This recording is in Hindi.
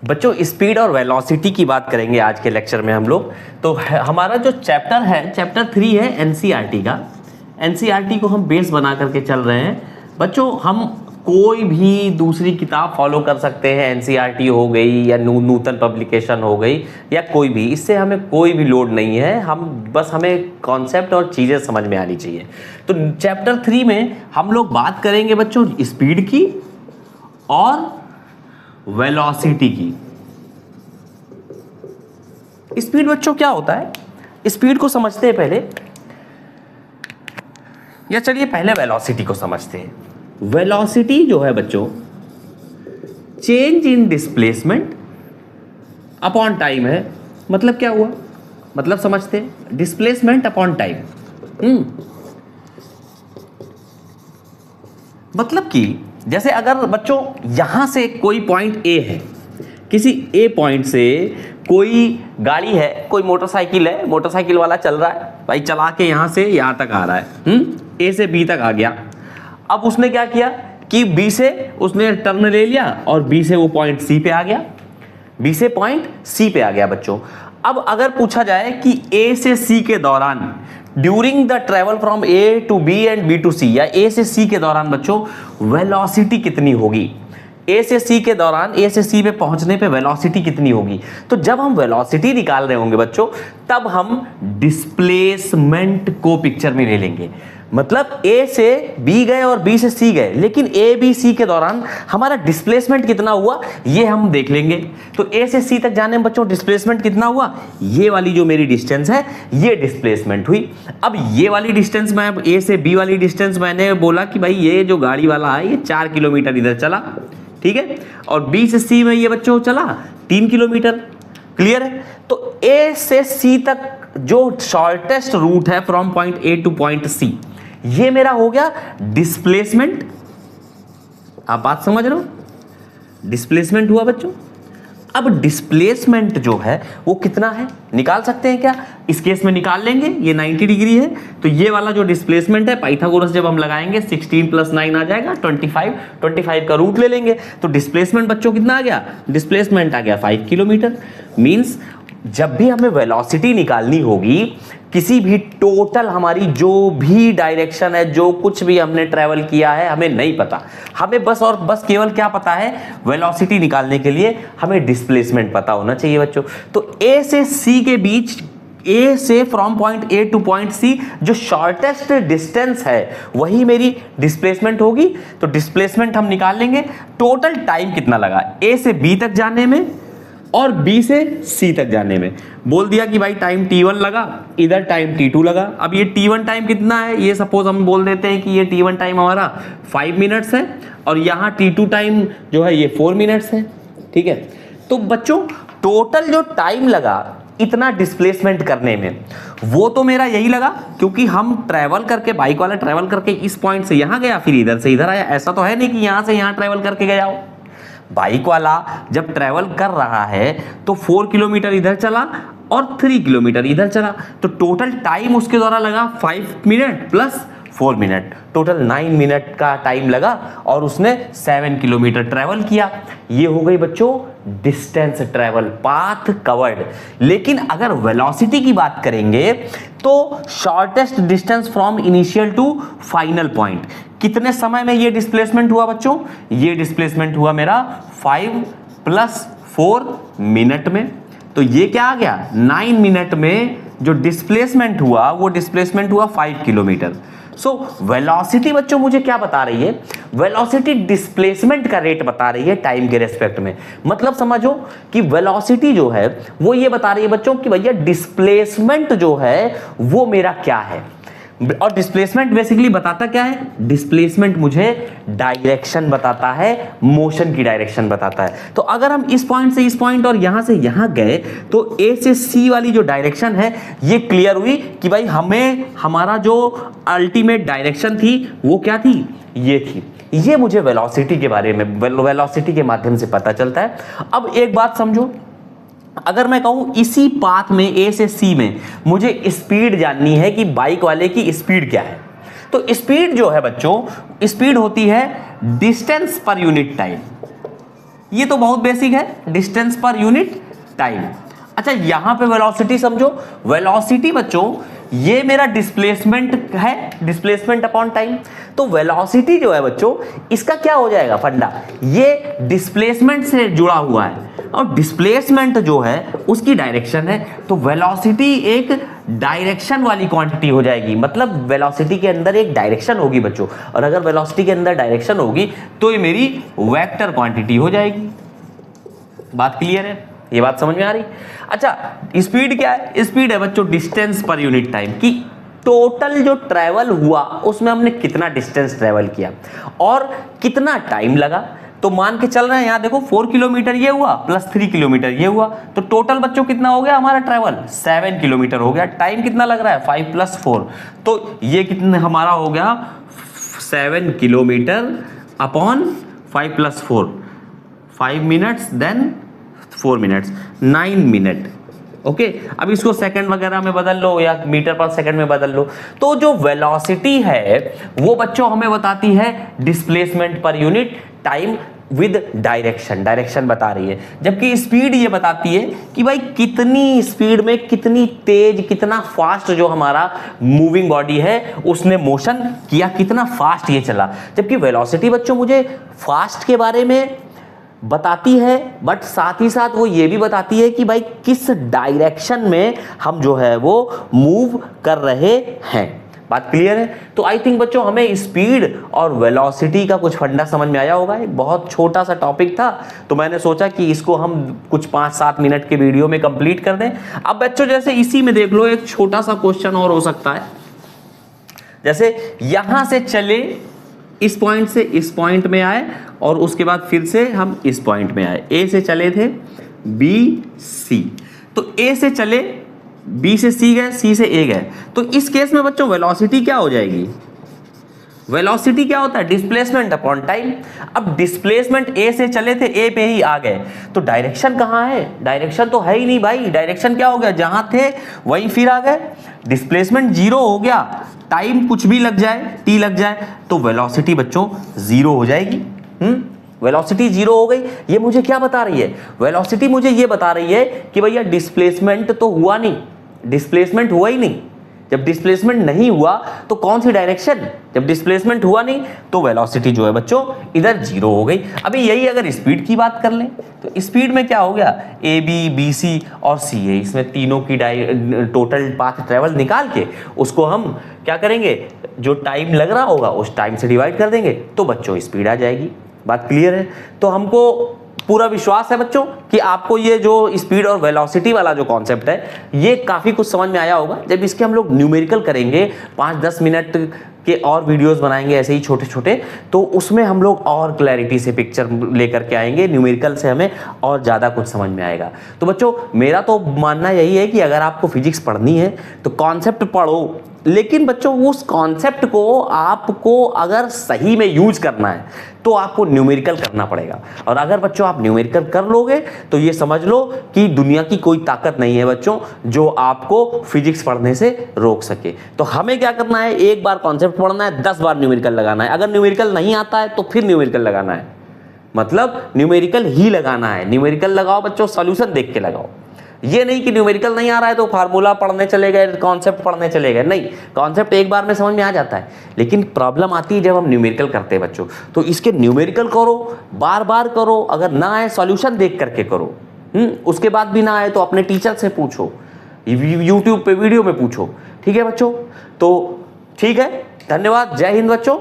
बच्चों स्पीड और वेलोसिटी की बात करेंगे आज के लेक्चर में हम लोग। तो हमारा जो चैप्टर है, चैप्टर 3 है एनसीईआरटी का। एनसीईआरटी को हम बेस बना करके चल रहे हैं बच्चों। हम कोई भी दूसरी किताब फॉलो कर सकते हैं, एनसीईआरटी हो गई या नूतन पब्लिकेशन हो गई या कोई भी, इससे हमें कोई भी लोड नहीं है। हम बस हमें कॉन्सेप्ट और चीज़ें समझ में आनी चाहिए। तो चैप्टर 3 में हम लोग बात करेंगे बच्चों स्पीड की और वेलोसिटी की। स्पीड बच्चों क्या होता है, स्पीड को समझते हैं पहले, या चलिए पहले वेलोसिटी को समझते हैं। वेलोसिटी जो है बच्चों change in displacement upon time है। मतलब क्या हुआ, मतलब समझते हैं, डिस्प्लेसमेंट अपॉन टाइम। मतलब कि जैसे अगर बच्चों यहां से कोई पॉइंट ए है, किसी ए पॉइंट से कोई गाड़ी है, कोई मोटरसाइकिल है, मोटरसाइकिल वाला चल रहा है भाई, चला के यहां से यहां तक आ रहा है, ए से बी तक आ गया। अब उसने क्या किया कि बी से उसने टर्न ले लिया और बी से वो पॉइंट सी पे आ गया, बी से पॉइंट सी पे आ गया बच्चों। अब अगर पूछा जाए कि ए से सी के दौरान, during the travel from A to B and B to C, या ए से सी के दौरान बच्चों वेलोसिटी कितनी होगी, ए से सी के दौरान, ए से सी पे पहुंचने पे वेलोसिटी कितनी होगी। तो जब हम वेलोसिटी निकाल रहे होंगे बच्चों, तब हम डिस्प्लेसमेंट को पिक्चर में ले लेंगे। मतलब ए से बी गए और बी से सी गए, लेकिन ए बी सी के दौरान हमारा डिस्प्लेसमेंट कितना हुआ ये हम देख लेंगे। तो ए से सी तक जाने में बच्चों डिस्प्लेसमेंट कितना हुआ, ये वाली जो मेरी डिस्टेंस है ये डिस्प्लेसमेंट हुई। अब ये वाली डिस्टेंस, मैं ए से बी वाली डिस्टेंस मैंने बोला कि भाई ये जो गाड़ी वाला है ये 4 किलोमीटर इधर चला, ठीक है, और बी से सी में ये बच्चों चला 3 किलोमीटर। क्लियर है। तो ए से सी तक जो शॉर्टेस्ट रूट है from point A to point C, ये मेरा हो गया डिस्प्लेसमेंट। आप बात समझ रहे हो, डिस्प्लेसमेंट हुआ बच्चों। अब डिस्प्लेसमेंट जो है वो कितना है निकाल सकते हैं क्या, इस केस में निकाल लेंगे। ये 90 डिग्री है, तो ये वाला जो डिस्प्लेसमेंट है पाइथागोरस जब हम लगाएंगे 16 + 9 आ जाएगा 25 का रूट ले लेंगे। तो डिस्प्लेसमेंट बच्चों कितना आ गया, डिस्प्लेसमेंट आ गया 5 किलोमीटर। मींस जब भी हमें वेलोसिटी निकालनी होगी, किसी भी टोटल हमारी जो भी डायरेक्शन है, जो कुछ भी हमने ट्रैवल किया है हमें नहीं पता, हमें बस और बस केवल क्या पता है, वेलोसिटी निकालने के लिए हमें डिस्प्लेसमेंट पता होना चाहिए बच्चों। तो ए से सी के बीच, ए से from point A to point C जो शॉर्टेस्ट डिस्टेंस है वही मेरी डिस्प्लेसमेंट होगी। तो डिस्प्लेसमेंट हम निकाल लेंगे। टोटल टाइम कितना लगा ए से बी तक जाने में और बी से सी तक जाने में, बोल दिया कि भाई टाइम t1 लगा, इधर टाइम t2 लगा। अब ये t1 टाइम कितना है, ये सपोज हम बोल देते हैं कि ये t1 टाइम हमारा 5 मिनट्स है और यहाँ t2 टाइम जो है ये 4 मिनट्स है, ठीक है। तो बच्चों टोटल जो टाइम लगा इतना डिस्प्लेसमेंट करने में, वो तो मेरा यही लगा क्योंकि हम ट्रैवल करके, बाइक वाला ट्रैवल करके इस पॉइंट से यहाँ गया, फिर इधर से इधर आया। ऐसा तो है नहीं कि यहाँ से यहाँ ट्रैवल करके गया हो। बाइक वाला जब ट्रैवल कर रहा है तो 4 किलोमीटर इधर चला और 3 किलोमीटर इधर चला, तो टोटल टाइम उसके द्वारा लगा 5 minute plus 4 minute, total 9 minute का टाइम लगा और उसने 7 किलोमीटर ट्रैवल किया। ये हो गई बच्चों डिस्टेंस ट्रैवल, पाथ कवर्ड। लेकिन अगर वेलोसिटी की बात करेंगे तो shortest distance from initial to final point, कितने समय में ये डिस्प्लेसमेंट हुआ बच्चों, ये डिस्प्लेसमेंट हुआ मेरा 5 + 4 मिनट में। तो ये क्या आ गया, 9 मिनट में जो डिस्प्लेसमेंट हुआ वो डिस्प्लेसमेंट हुआ 5 किलोमीटर। सो वेलोसिटी बच्चों मुझे क्या बता रही है, वेलोसिटी डिस्प्लेसमेंट का रेट बता रही है टाइम के रेस्पेक्ट में। मतलब समझो कि वेलोसिटी जो है वो ये बता रही है बच्चों कि भैया डिस्प्लेसमेंट जो है वो मेरा क्या है। और डिस्प्लेसमेंट बेसिकली बताता क्या है, डिस्प्लेसमेंट मुझे डायरेक्शन बताता है, मोशन की डायरेक्शन बताता है। तो अगर हम इस पॉइंट से इस पॉइंट और यहां से यहां गए तो ए से सी वाली जो डायरेक्शन है ये क्लियर हुई कि भाई हमें हमारा जो अल्टीमेट डायरेक्शन थी वो क्या थी, ये थी। ये मुझे वेलोसिटी के बारे में, वेलोसिटी के माध्यम से पता चलता है। अब एक बात समझो, अगर मैं कहूं इसी पाथ में ए से सी में मुझे स्पीड जाननी है कि बाइक वाले की स्पीड क्या है, तो स्पीड जो है बच्चों, स्पीड होती है डिस्टेंस पर यूनिट टाइम। ये तो बहुत बेसिक है, डिस्टेंस पर यूनिट टाइम। अच्छा यहां पे वेलोसिटी समझो, वेलोसिटी बच्चों ये मेरा डिस्प्लेसमेंट है, डिस्प्लेसमेंट अपॉन टाइम। तो वेलोसिटी जो है बच्चों इसका क्या हो जाएगा फंडा, ये डिस्प्लेसमेंट से जुड़ा हुआ है और डिस्प्लेसमेंट जो है उसकी डायरेक्शन है, तो वेलोसिटी एक डायरेक्शन वाली क्वांटिटी हो जाएगी। मतलब वेलोसिटी के अंदर एक डायरेक्शन होगी बच्चों, और अगर वेलोसिटी के अंदर डायरेक्शन होगी तो ये मेरी वेक्टर क्वांटिटी हो जाएगी। बात क्लियर है, ये बात समझ में आ रही। अच्छा स्पीड क्या है, स्पीड है बच्चों डिस्टेंस पर यूनिट टाइम, की टोटल जो ट्रैवल हुआ उसमें हमने कितना डिस्टेंस ट्रैवल किया और कितना टाइम लगा। तो मान के चल रहे हैं, यहां देखो 4 किलोमीटर ये हुआ प्लस 3 किलोमीटर ये हुआ, तो टोटल बच्चों कितना हो गया हमारा ट्रैवल, 7 किलोमीटर हो गया। टाइम कितना लग रहा है, 5 + 4, तो ये कितना हमारा हो गया 7 kilometre upon 5 + 4, 5 minutes then 4 minutes, 9 minute. Okay अब इसको सेकंड वगैरह में बदल लो या मीटर पर सेकंड में बदल लो। तो जो वेलोसिटी है वो बच्चों हमें बताती है displacement per unit time with direction, direction बता रही है। जबकि स्पीड ये बताती है कि भाई कितनी स्पीड में, कितनी तेज, कितना फास्ट जो हमारा मूविंग बॉडी है उसने मोशन किया, कितना फास्ट ये चला। जबकि वेलोसिटी बच्चों मुझे फास्ट के बारे में बताती है, बट साथ ही साथ वो ये भी बताती है कि भाई किस डायरेक्शन में हम जो है वो मूव कर रहे हैं। बात क्लियर है। तो आई थिंक बच्चों हमें स्पीड और वेलोसिटी का कुछ फंडा समझ में आया होगा। एक बहुत छोटा सा टॉपिक था, तो मैंने सोचा कि इसको हम कुछ 5-7 मिनट के वीडियो में कंप्लीट कर दें। अब बच्चों जैसे इसी में देख लो एक छोटा सा क्वेश्चन और हो सकता है, जैसे यहां से चले इस पॉइंट से इस पॉइंट में आए और उसके बाद फिर से हम इस पॉइंट में आए। ए से चले थे बी सी, तो ए से चले बी से सी गए, सी से ए गए। तो इस केस में बच्चों वेलोसिटी क्या हो जाएगी, वेलोसिटी क्या होता है डिस्प्लेसमेंट अपॉन टाइम। अब डिस्प्लेसमेंट ए से चले थे ए पे ही आ गए, तो डायरेक्शन कहाँ है, डायरेक्शन तो है ही नहीं भाई। डायरेक्शन क्या हो गया, जहां थे वहीं फिर आ गए। डिस्प्लेसमेंट 0 हो गया, टाइम कुछ भी लग जाए, टी लग जाए, तो वेलोसिटी बच्चों 0 हो जाएगी। वेलोसिटी 0 हो गई। ये मुझे क्या बता रही है, वेलोसिटी मुझे ये बता रही है कि भैया डिस्प्लेसमेंट तो हुआ नहीं, डिस्प्लेसमेंट हुआ ही नहीं। जब डिस्प्लेसमेंट नहीं हुआ तो कौन सी डायरेक्शन, जब डिस्प्लेसमेंट हुआ नहीं तो वेलोसिटी जो है बच्चों इधर 0 हो गई। अभी यही अगर स्पीड की बात कर लें तो स्पीड में क्या हो गया, ए बी बी सी और सी ए, इसमें तीनों की टोटल पाथ ट्रेवल निकाल के उसको हम क्या करेंगे, जो टाइम लग रहा होगा उस टाइम से डिवाइड कर देंगे, तो बच्चों स्पीड आ जाएगी। बात क्लियर है। तो हमको पूरा विश्वास है बच्चों कि आपको ये जो स्पीड और वेलोसिटी वाला जो कॉन्सेप्ट है ये काफ़ी कुछ समझ में आया होगा। जब इसके हम लोग न्यूमेरिकल करेंगे, 5-10 मिनट के और वीडियोस बनाएंगे ऐसे ही छोटे छोटे, तो उसमें हम लोग और क्लैरिटी से पिक्चर लेकर के आएंगे, न्यूमेरिकल से हमें और ज़्यादा कुछ समझ में आएगा। तो बच्चों मेरा तो मानना यही है कि अगर आपको फिजिक्स पढ़नी है तो कॉन्सेप्ट पढ़ो, लेकिन बच्चों उस कॉन्सेप्ट को आपको अगर सही में यूज करना है तो आपको न्यूमेरिकल करना पड़ेगा। और अगर बच्चों आप न्यूमेरिकल कर लोगे तो ये समझ लो कि दुनिया की कोई ताकत नहीं है बच्चों जो आपको फिजिक्स पढ़ने से रोक सके। तो हमें क्या करना है, एक बार कॉन्सेप्ट पढ़ना है, 10 बार न्यूमेरिकल लगाना है। अगर न्यूमेरिकल नहीं आता है तो फिर न्यूमेरिकल लगाना है, मतलब न्यूमेरिकल ही लगाना है। न्यूमेरिकल लगाओ बच्चों, सॉल्यूशन देख के लगाओ। ये नहीं कि न्यूमेरिकल नहीं आ रहा है तो फार्मूला पढ़ने चले गए, कॉन्सेप्ट पढ़ने चले गए। नहीं, कॉन्सेप्ट एक बार में समझ में आ जाता है, लेकिन प्रॉब्लम आती है जब हम न्यूमेरिकल करते हैं बच्चों। तो इसके न्यूमेरिकल करो, बार बार करो, अगर ना आए सॉल्यूशन देख करके करो। उसके बाद भी ना आए तो अपने टीचर से पूछो, यूट्यूब पे वीडियो में पूछो। ठीक है बच्चों, तो ठीक है, धन्यवाद, जय हिंद बच्चों।